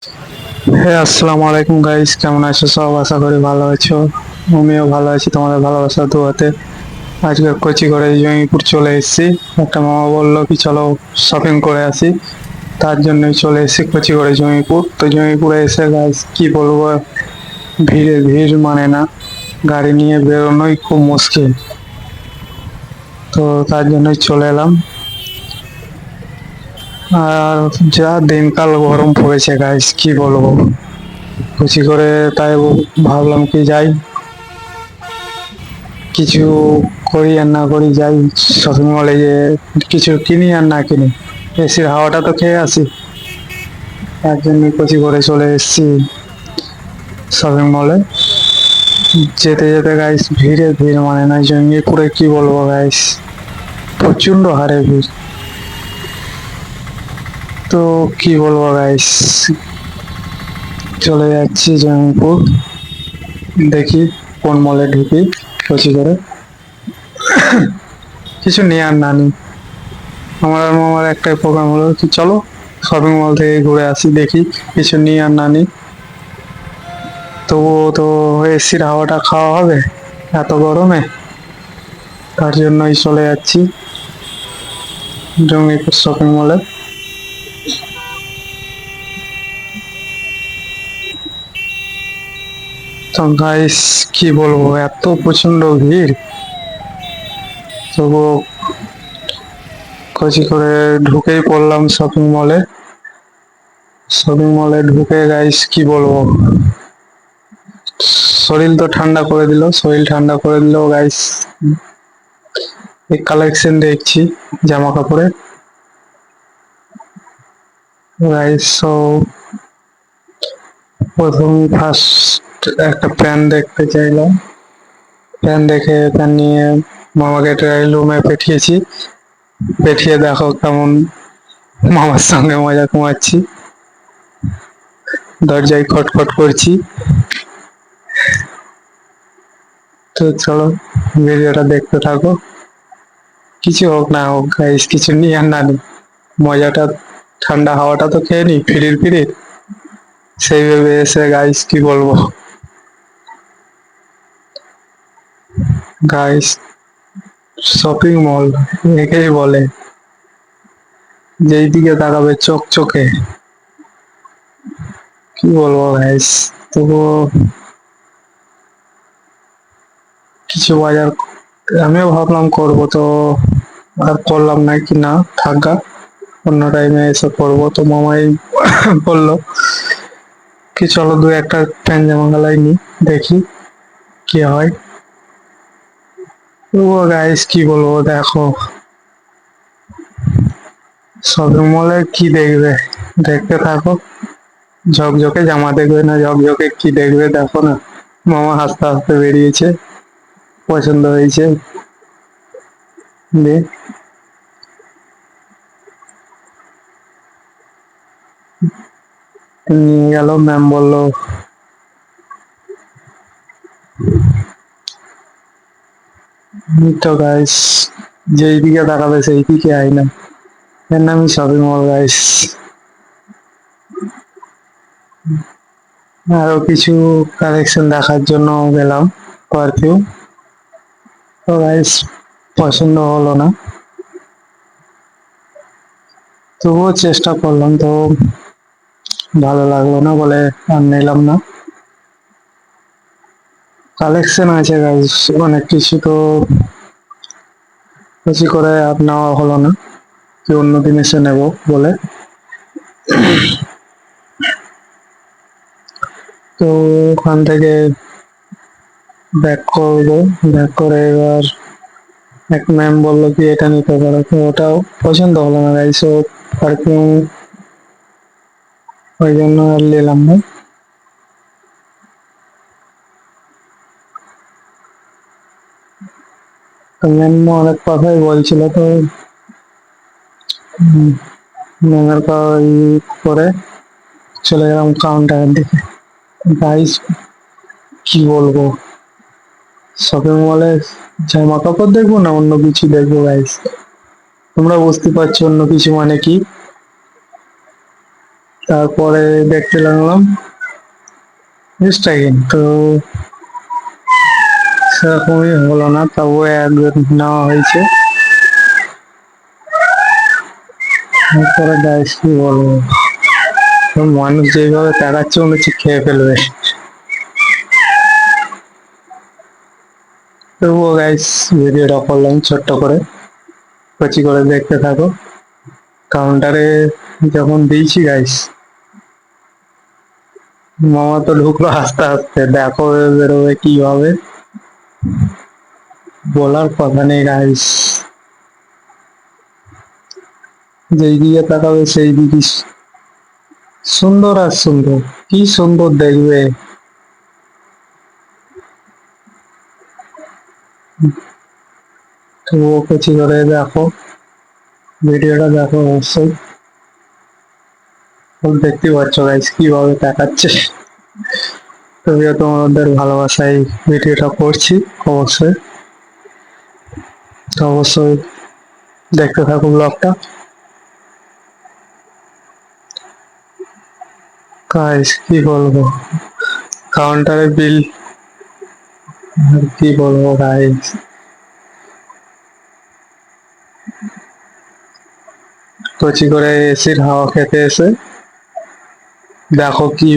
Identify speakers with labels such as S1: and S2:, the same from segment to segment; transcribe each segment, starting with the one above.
S1: হ্যাঁ, আসসালামু আলাইকুম গাইস, কেমন আছো সব? আশা করি ভালো আছো। আমিও ভালো আছি তোমাদের ভালোবাসা দোয়াতে। আজকে কোচি করে জয়পুর চলে এসেছি। একটা মামা বললো কি চলো শপিং করে আসি, তার জন্যই চলে এসেছি কোচি করে জয়পুর। তো জয়পুরে এসে গাইস কি বলবো, ভিড়ে ভিড় মানে না, গাড়ি নিয়ে বেরোনোই খুব মুশকিল। তো তার জন্যই চলে এলাম। আর যা দিনকাল গরম পড়েছে গাইস, কি বলবো, কুচি করে তাই ভাবলাম কি যাই, কিছু করি আর না করি, যাই শপিং মলে যে কিছু কিনি আর না কিনি, এসির হাওয়াটা তো খেয়ে আসি। তার জন্য কুচি করে চলে এসেছি শপিং মলে। যেতে যেতে গাইস ভিড়ে ভিড় মানে না, জঙ্গিপুরে কি বলবো গাইস, প্রচন্ড হারে ভিড়। তো কি বলবো গাইস, চলে যাচ্ছি জঙ্গিপুর, দেখি কোন মলে ঢুকি কুচি করে, কিছু নেয়ার না নি। আমার আর মামার একটাই প্রোগ্রাম হলো কি চলো শপিং মল থেকে ঘুরে আসি, দেখি কিছু নিই আর না নিই। তবুও তো এসির হাওয়াটা খাওয়া হবে এত গরমে, তার জন্যই চলে যাচ্ছি জঙ্গিপুর শপিং মলে। তো গাইস কি বলবো, এত প্রচন্ড ভিড়, তবুও কচি করে ঢুকেই পড়লাম শপিং মলে। শপিং মলে ঢুকে গাইস কি বলবো, শরীর তো ঠান্ডা করে দিল, শরীর ঠান্ডা করে দিল গাইস। এই কালেকশন দেখছি জামা কাপড়ের গাইস। সো প্রথম ফার্স্ট একটা প্যান্ট দেখতে চাইলাম, প্যান্ট দেখে প্যান্ট নিয়ে মামাকে ট্রায়াল রুমে পাঠিয়েছি। পাঠিয়ে দেখো কেমন মামার সঙ্গে মজা কমাচ্ছি, দরজায় খটখট করছি। তো চলো ভিডিওটা দেখতে থাকো, কিছু হোক না হোক গাইস, কিছু নিয়ে আর না নিই, মজাটা ঠান্ডা হাওয়াটা তো খেয়ে নি ফিরির ফিরির। সেই ভেবে এসে গাইস কি বলবো গাইস, শপিং মল একেই বলে যেই দিকে তাকাবে চোখ চোখে, কি বলবো গাইস। তবুও কিছু বাজার আমিও ভাবলাম করবো, তো আর করলাম না, কি না থাকা অন্য টাইমে এসে করবো। তো মামাই বললো কি চলো দু একটা প্যান্ট জামা গালাই নি, দেখি কি হয়। ও গাইস কি বলবো, দেখো শপিং মলে কি দেখবে, দেখতে থাকো। ঝকঝকে জামা দেখবে না ঝকঝকে কি দেখবে দেখো না। মামা হাসতে হাসতে বেরিয়েছে, পছন্দ হয়েছে দিয়ে নিয়ে গেল। ম্যাম বললো তো গাইস যেই দিকে তাকাবে সেই দিকে আইনা, এর নামই শপিং মল গাইস। আরো কিছু কালেকশন দেখার জন্য গেলাম, পারফিউম। তো গাইস পছন্দ হলো না, তবুও চেষ্টা করলাম, তো ভালো লাগলো না বলে আর নিলাম না। কালেকশন আছে গাইস অনেক কিছু, তো বেশি করে আর নেওয়া হলো না, কি অন্যদিন এসে নেবো বলে। তো ওখান থেকে ব্যাক করবো, ব্যাক করে এবার এক ম্যাম বললো কি এটা নিতে পারো, তো ওটাও পছন্দ হলো না গাইস। ও পারফিউম ওই জন্য আর নিলাম না। তো ম্যাম অনেক কথাই বলছিল, তো ম্যামের করে চলে গেলাম কাউন্টারের দিকে। গাইস কি বলবো, শপিং মলে জামা কাপড় দেখবো না অন্য কিছু দেখবো গাইস, তোমরা বুঝতে পারছো অন্য কিছু মানে কি। তারপরে দেখতে লাগলাম জিনিসটা কিন্তু সেরকমই হলো না, তবুও একবার নেওয়া হয়েছে। তারপরে গাইস কি বলবো, মানুষ যেভাবে তাকাচ্ছে মনে হচ্ছে খেয়ে ফেলবে। তবুও গাইস ভিডিওটা করলাম ছোট্ট করে, কচি করে দেখতে থাকো। কাউন্টারে যখন দিয়েছি গাইস, মামা তো ঢুকলো আস্তে আস্তে, দেখো বেরোবে কিভাবে, বলার কথা নেই গাইস। যেই দিকে তাকাবে সেই দিকে সুন্দর আর সুন্দর, কি সুন্দর দেখবে। তো কচি করে দেখো, ভিডিওটা দেখো অবশ্যই। দেখতে পাচ্ছ গাইস কিভাবে তাকাচ্ছে। তবেও তোমাদের ভালোবাসায় ভিডিওটা করছি অবশ্যই। তো অবশ্যই দেখতে থাকো ব্লগটা গাইস। কি বলবো, কাউন্টারে বিল, কি বলবো গাইস। কচি করে এসির হাওয়া খেতে এসে দেখো কি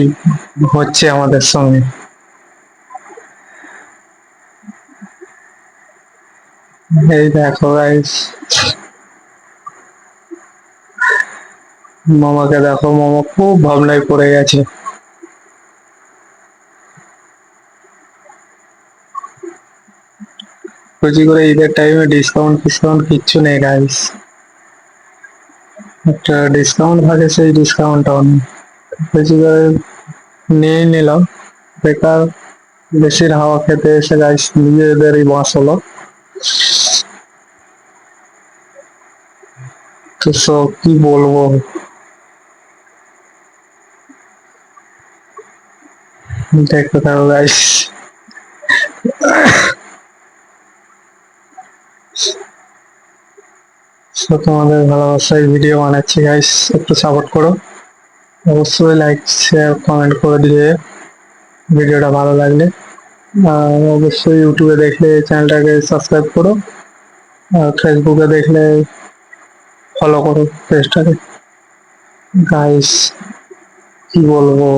S1: হচ্ছে আমাদের সঙ্গে। এই দেখো গাইস, মামাকে দেখো, মামা খুব ভাবনায় পড়ে গেছে। কচি করে ঈদের টাইমে ডিসকাউন্ট ফিসকাউন্ট কিচ্ছু নেই গাইস, একটা ডিসকাউন্ট থাকে সেই ডিসকাউন্টটাও নেই। কচি করে নিয়ে নিলাম, বেকার বেশির হাওয়া খেতে এসে গাইস নিজেদেরই বাস হলো। তো সব কি বলবো, দেখতে থাকো গাইস। তো তোমাদের ভালোবাসায় ভিডিও বানাচ্ছি গাইস, একটু সাপোর্ট করো। অবশ্যই লাইক শেয়ার কমেন্ট করে দিয়ে ভিডিওটা ভালো লাগলে। আর অবশ্যই ইউটিউবে দেখলে চ্যানেলটাকে সাবস্ক্রাইব করো, আর ফেসবুকে দেখলে ফলো করো পেজটাকে গাইস। কি বলবো,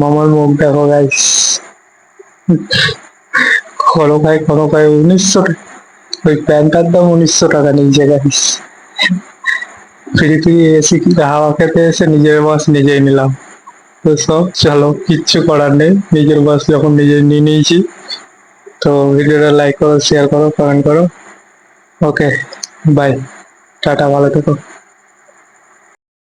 S1: মামার মুখ দেখো গাইস, খরকায় 1900 টাকা, ওই প্যান্টটার দাম 1900 টাকা নিয়েছে গাইস। ফ্রি ফ্রি এসি হাওয়া খেতে এসে নিজের বাস নিজেই নিলাম। তো সব চলো, কিচ্ছু করার নেই, নিজের বাস যখন নিজে নিয়ে নিয়েছি। তো ভিডিওটা লাইক করো, শেয়ার করো, কমেন্ট করো। ওকে, বাই, টাটা, ভালো থেকো।